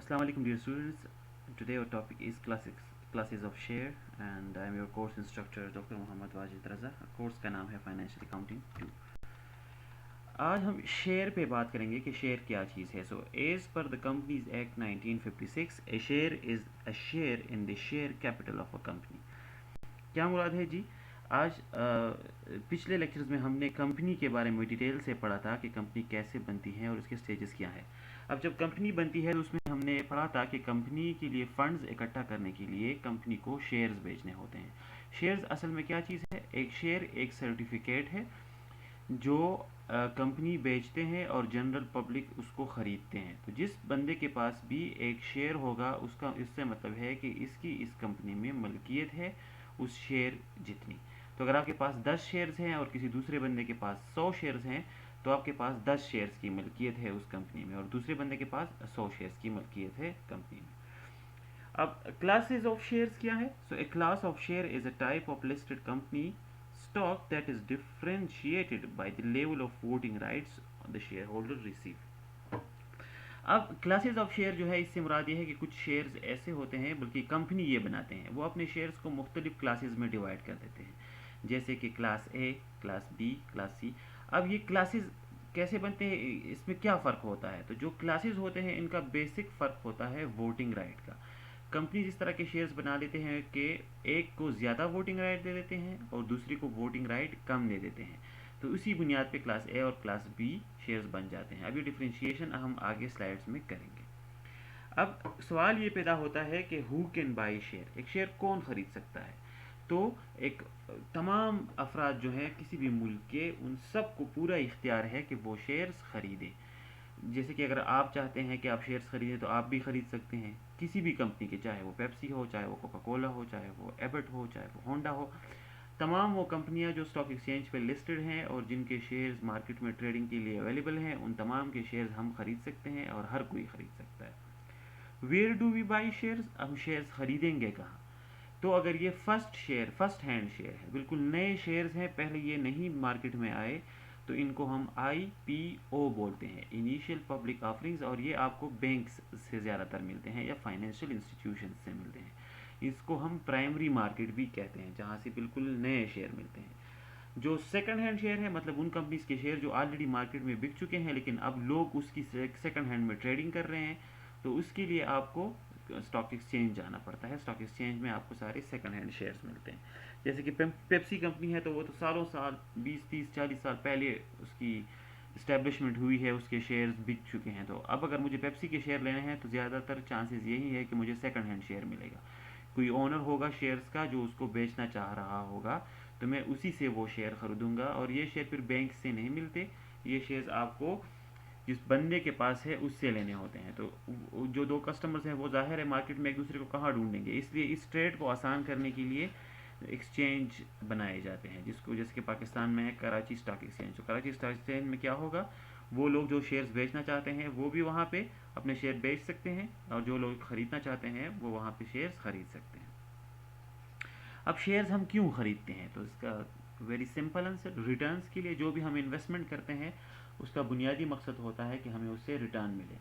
Assalamu alaikum dear students. Today our topic is classes of share and I am your course instructor Dr. Mohammad Wajid Raza. Course का नाम है financial accounting 2। आज हम share पे बात करेंगे कि शेयर क्या चीज़ है। So as per the companies act 1956 a share is a share in the share capital of a company. क्या मुराद है जी? आज पिछले लेक्चर्स में हमने कंपनी के बारे में डिटेल से पढ़ा था कि कंपनी कैसे बनती है और उसके स्टेजेस क्या है। अब जब कंपनी बनती है तो उसमें हमने पढ़ा था कि कंपनी के लिए फंड्स इकट्ठा करने के लिए कंपनी को शेयर्स बेचने होते हैं। शेयर्स असल में क्या चीज़ है? एक शेयर एक सर्टिफिकेट है जो कंपनी बेचते हैं और जनरल पब्लिक उसको ख़रीदते हैं। तो जिस बंदे के पास भी एक शेयर होगा उसका इससे मतलब है कि इसकी इस कंपनी में मलकियत है उस शेयर जितनी। तो अगर आपके पास 10 शेयर्स हैं और किसी दूसरे बंदे के पास 100 शेयर्स हैं तो आपके पास 10 शेयर्स की मलकियत है उस कंपनी में और दूसरे बंदे के पास 100 शेयर्स की मलकियत है कंपनी में। अब क्लासेस ऑफ शेयर्स क्या है? So A class of share is a type of listed company stock that is differentiated by the level of voting rights the shareholder receive। अब क्लासेस ऑफ शेयर जो है इससे मुराद ये है कि कुछ शेयर्स ऐसे होते हैं, बल्कि कंपनी ये बनाते हैं, वो अपने शेयर्स को मुख्तलिफ क्लासेस में डिवाइड कर देते हैं, जैसे कि class A, class B, class C. अब ये क्लासेस कैसे बनते हैं, इसमें क्या फ़र्क होता है? तो जो क्लासेस होते हैं इनका बेसिक फ़र्क होता है वोटिंग राइट का। कंपनी इस तरह के शेयर्स बना लेते हैं कि एक को ज़्यादा वोटिंग राइट दे देते हैं और दूसरे को वोटिंग राइट कम दे देते हैं। तो उसी बुनियाद पे क्लास ए और क्लास बी शेयर्स बन जाते हैं। अब ये डिफ्रेंशिएशन हम आगे स्लाइड्स में करेंगे। अब सवाल ये पैदा होता है कि हु कैन बाई शेयर, एक शेयर कौन ख़रीद सकता है? तो एक तमाम अफराद जो हैं किसी भी मुल्क के, उन सब को पूरा इख्तियार है कि वो शेयर्स ख़रीदें। जैसे कि अगर आप चाहते हैं कि आप शेयर्स खरीदें तो आप भी खरीद सकते हैं किसी भी कंपनी के, चाहे वो पेप्सी हो, चाहे वो कोका कोला हो, चाहे वो एबट हो, चाहे वो होंडा हो। तमाम वो कंपनियां जो स्टॉक एक्सचेंज पे लिस्टेड हैं और जिनके शेयर्स मार्केट में ट्रेडिंग के लिए अवेलेबल हैं, उन तमाम के शेयर्स हम खरीद सकते हैं और हर कोई खरीद सकता है। Where do we buy shares? हम शेयर्स खरीदेंगे कहाँ? तो अगर ये फर्स्ट हैंड शेयर है, बिल्कुल नए शेयर्स हैं, पहले ये नहीं मार्केट में आए, तो इनको हम IPO बोलते हैं, इनिशियल पब्लिक ऑफरिंग्स, और ये आपको बैंक्स से ज़्यादातर मिलते हैं या फाइनेंशियल इंस्टीट्यूशन से मिलते हैं। इसको हम प्राइमरी मार्केट भी कहते हैं, जहाँ से बिल्कुल नए शेयर मिलते हैं। जो सेकंड हैंड शेयर है, मतलब उन कंपनीज के शेयर जो ऑलरेडी मार्केट में बिक चुके हैं लेकिन अब लोग उसकी सेकंड हैंड में ट्रेडिंग कर रहे हैं, तो उसके लिए आपको स्टॉक एक्सचेंज जाना पड़ता है। स्टॉक एक्सचेंज में आपको सारे सेकंड हैंड शेयर्स मिलते हैं। जैसे कि पेप्सी कंपनी है, तो वो तो सालों साल 20 30 40 साल पहले उसकी इस्टेब्लिशमेंट हुई है, उसके शेयर्स बिक चुके हैं। तो अब अगर मुझे पेप्सी के शेयर लेने हैं तो ज़्यादातर चांसेस यही है कि मुझे सेकंड हैंड शेयर मिलेगा। कोई ओनर होगा शेयर्स का जो उसको बेचना चाह रहा होगा, तो मैं उसी से वो शेयर खरीदूंगा। और ये शेयर फिर बैंक से नहीं मिलते, ये शेयर्स आपको जिस बंदे के पास है उससे लेने होते हैं। तो जो दो कस्टमर्स हैं वो जाहिर है मार्केट में एक दूसरे को कहाँ ढूंढेंगे, इसलिए इस ट्रेड को आसान करने के लिए एक्सचेंज बनाए जाते हैं, जिसको जैसे कि पाकिस्तान में है कराची स्टॉक एक्सचेंज। तो कराची स्टॉक एक्सचेंज में क्या होगा, वो लोग जो शेयर्स बेचना चाहते हैं वो भी वहाँ पे अपने शेयर बेच सकते हैं और जो लोग ख़रीदना चाहते हैं वो वहाँ पे शेयर्स ख़रीद सकते हैं। अब शेयर्स हम क्यों ख़रीदते हैं? तो इसका वेरी सिंपल आंसर, रिटर्न्स के लिए। जो भी हम इन्वेस्टमेंट करते हैं उसका बुनियादी मकसद होता है कि हमें उससे रिटर्न मिले।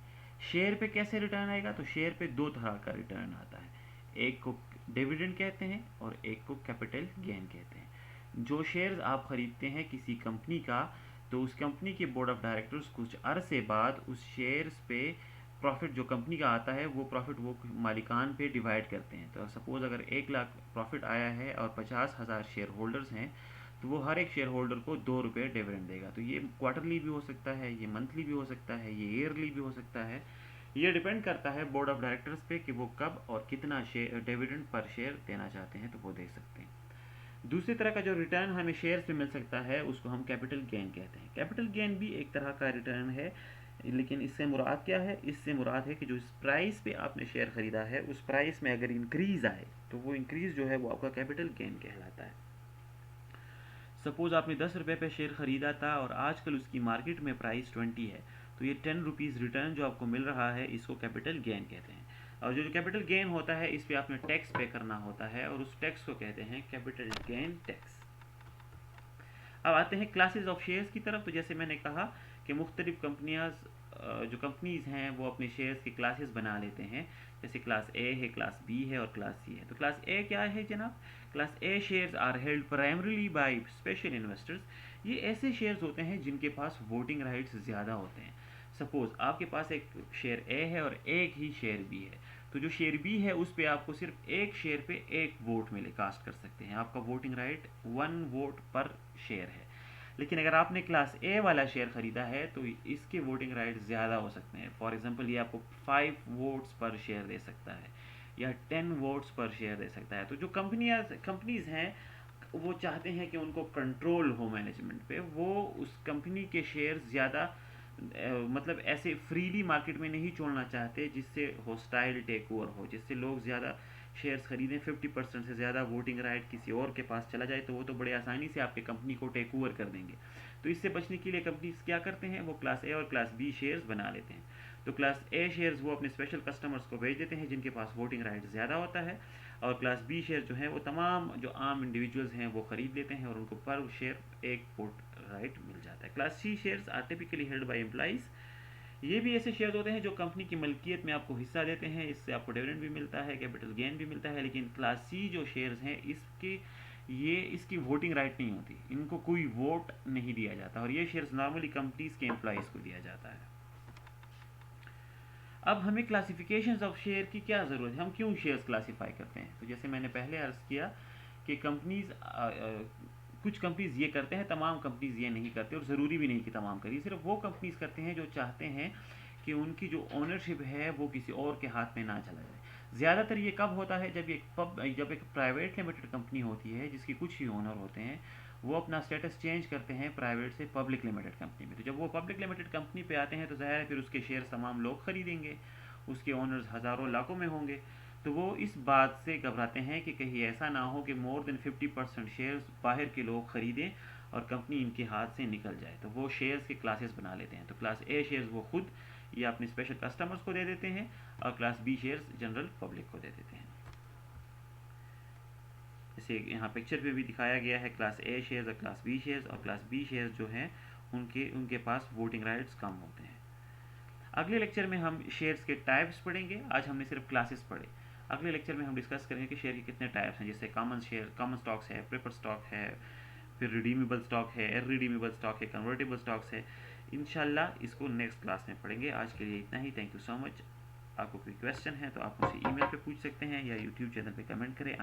शेयर पे कैसे रिटर्न आएगा? तो शेयर पे दो तरह का रिटर्न आता है, एक को डिविडेंड कहते हैं और एक को कैपिटल गेन कहते हैं। जो शेयर्स आप ख़रीदते हैं किसी कंपनी का, तो उस कंपनी के बोर्ड ऑफ डायरेक्टर्स कुछ अरसे बाद उस शेयर्स पे प्रॉफिट जो कंपनी का आता है वो प्रॉफिट वो मालिकान पे डिवाइड करते हैं। तो सपोज़ अगर 1 लाख प्रॉफिट आया है और 50,000 शेयर होल्डर्स हैं, तो वो हर एक शेयर होल्डर को 2 रुपये डिविडेंड देगा। तो ये क्वार्टरली भी हो सकता है, ये मंथली भी हो सकता है, ये ईयरली भी हो सकता है। ये डिपेंड करता है बोर्ड ऑफ डायरेक्टर्स पे कि वो कब और कितना शेयर डिविडेंड पर शेयर देना चाहते हैं, तो वो दे सकते हैं। दूसरी तरह का जो रिटर्न हमें शेयर्स पे मिल सकता है उसको हम कैपिटल गेन कहते हैं। कैपिटल गेन भी एक तरह का रिटर्न है, लेकिन इससे मुराद क्या है? इससे मुराद है कि जो इस प्राइस पे आपने शेयर ख़रीदा है उस प्राइस में अगर इंक्रीज़ आए तो वो इंक्रीज़ जो है वो आपका कैपिटल गेन कहलाता है। सपोज़ आपने 10 रुपये पे शेयर ख़रीदा था और आजकल उसकी मार्केट में प्राइस 20 है, तो ये 10 रुपीज़ रिटर्न जो आपको मिल रहा है इसको कैपिटल गेन कहते हैं। और जो कैपिटल गेन होता है इस पर आपने टैक्स पे करना होता है और उस टैक्स को कहते हैं कैपिटल गेन टैक्स। अब आते हैं क्लासेस ऑफ शेयर्स की तरफ। तो जैसे मैंने कहा कि मुख्तलिफ कंपनियाँ जो कंपनीज़ हैं वो अपने शेयर्स की क्लासेस बना लेते हैं, जैसे क्लास ए है, क्लास बी है और क्लास सी है। तो क्लास ए क्या है जनाब? Class A shares are held primarily by special investors. ये ऐसे शेयर्स होते हैं जिनके पास वोटिंग राइट्स ज़्यादा होते हैं। सपोज़ आपके पास एक शेयर ए है और एक ही शेयर बी है, तो जो शेयर बी है उस पर आपको सिर्फ एक शेयर पे एक वोट मिले, कास्ट कर सकते हैं। आपका वोटिंग राइट 1 वोट पर शेयर है। लेकिन अगर आपने क्लास ए वाला शेयर ख़रीदा है तो इसके वोटिंग राइट ज़्यादा हो सकते हैं। फॉर एग्जांपल ये आपको 5 वोट्स पर शेयर दे सकता है या 10 वोट्स पर शेयर दे सकता है। तो जो कंपनीज़ हैं वो चाहते हैं कि उनको कंट्रोल हो मैनेजमेंट पे, वो उस कंपनी के शेयर ज़्यादा मतलब ऐसे फ्रीली मार्केट में नहीं छोड़ना चाहते जिससे हॉस्टाइल टेक ओवर हो, जिससे लोग ज़्यादा शेयर्स खरीदें, 50% से ज़्यादा वोटिंग राइट किसी और के पास चला जाए तो वो तो बड़े आसानी से आपके कंपनी को टेक ओवर कर देंगे। तो इससे बचने के लिए कंपनीज क्या करते हैं, वो क्लास ए और क्लास बी शेयर्स बना लेते हैं। तो क्लास ए शेयर्स वो अपने स्पेशल कस्टमर्स को भेज देते हैं जिनके पास वोटिंग राइट ज़्यादा होता है, और क्लास बी शेयर जो है वो तमाम जो आम इंडिविजुअल्स हैं वो ख़रीद लेते हैं और उनको पर शेयर एक वोट राइट मिल जाता है। Class C shares are typically held by employees. ये भी ऐसे शेयर होते हैं जो कंपनी की मलकियत में आपको हिस्सा देते हैं, इससे आपको डिविडेंड भी मिलता है, कैपिटल गेन भी मिलता है। लेकिन क्लास सी जो शेयर्स हैं इसकी वोटिंग राइट नहीं होती, इनको कोई वोट नहीं दिया जाता और ये शेयर्स नॉर्मली कंपनीज के एम्प्लॉयज़ को दिया जाता है। अब हमें क्लासिफिकेशंस ऑफ शेयर की क्या ज़रूरत है, हम क्यों शेयर्स क्लासीफाई करते हैं? तो जैसे मैंने पहले अर्ज़ किया कि कुछ कंपनीज़ ये करते हैं, तमाम कंपनीज़ ये नहीं करते और ज़रूरी भी नहीं कि तमाम करिए। सिर्फ वो कंपनीज़ करते हैं जो चाहते हैं कि उनकी जो ओनरशिप है वो किसी और के हाथ में ना चला जाए। ज़्यादातर ये कब होता है, जब एक प्राइवेट लिमिटेड कंपनी होती है जिसकी कुछ ही ओनर होते हैं, वो अपना स्टेटस चेंज करते हैं प्राइवेट से पब्लिक लिमिटेड कंपनी में। तो जब वो पब्लिक लिमिटेड कंपनी पे आते हैं तो ज़ाहिर है फिर उसके शेयर तमाम लोग खरीदेंगे, उसके ओनर्स हज़ारों लाखों में होंगे। तो वो इस बात से घबराते हैं कि कहीं ऐसा ना हो कि मोर देन 50% शेयर्स बाहर के लोग खरीदें और कंपनी इनके हाथ से निकल जाए, तो वो शेयर्स के क्लासेस बना लेते हैं। तो क्लास ए शेयर्स वो खुद या अपने स्पेशल कस्टमर्स को दे देते हैं और class B shares general public को दे देते हैं। जैसे यहाँ पिक्चर पे भी दिखाया गया है, क्लास ए शेयर्स और क्लास बी शेयर्स, और क्लास बी शेयर्स जो हैं उनके पास वोटिंग राइट्स कम होते हैं। अगले लेक्चर में हम शेयर्स के टाइप्स पढ़ेंगे। आज हमने सिर्फ क्लासेस पढ़े। अगले लेक्चर में हम डिस्कस करेंगे कि शेयर के कितने टाइप्स हैं, जैसे कॉमन स्टॉक्स है, प्रेफर स्टॉक है, फिर रिडीमेबल स्टॉक है, इररिडीमेबल स्टॉक है, कन्वर्टेबल स्टॉक्स है। इंशाल्लाह इसको नेक्स्ट क्लास में पढ़ेंगे। आज के लिए इतना ही। Thank you so much. आपको कोई क्वेश्चन है तो आप मुझसे ईमेल पे पूछ सकते हैं या यूट्यूब चैनल पे कमेंट करें।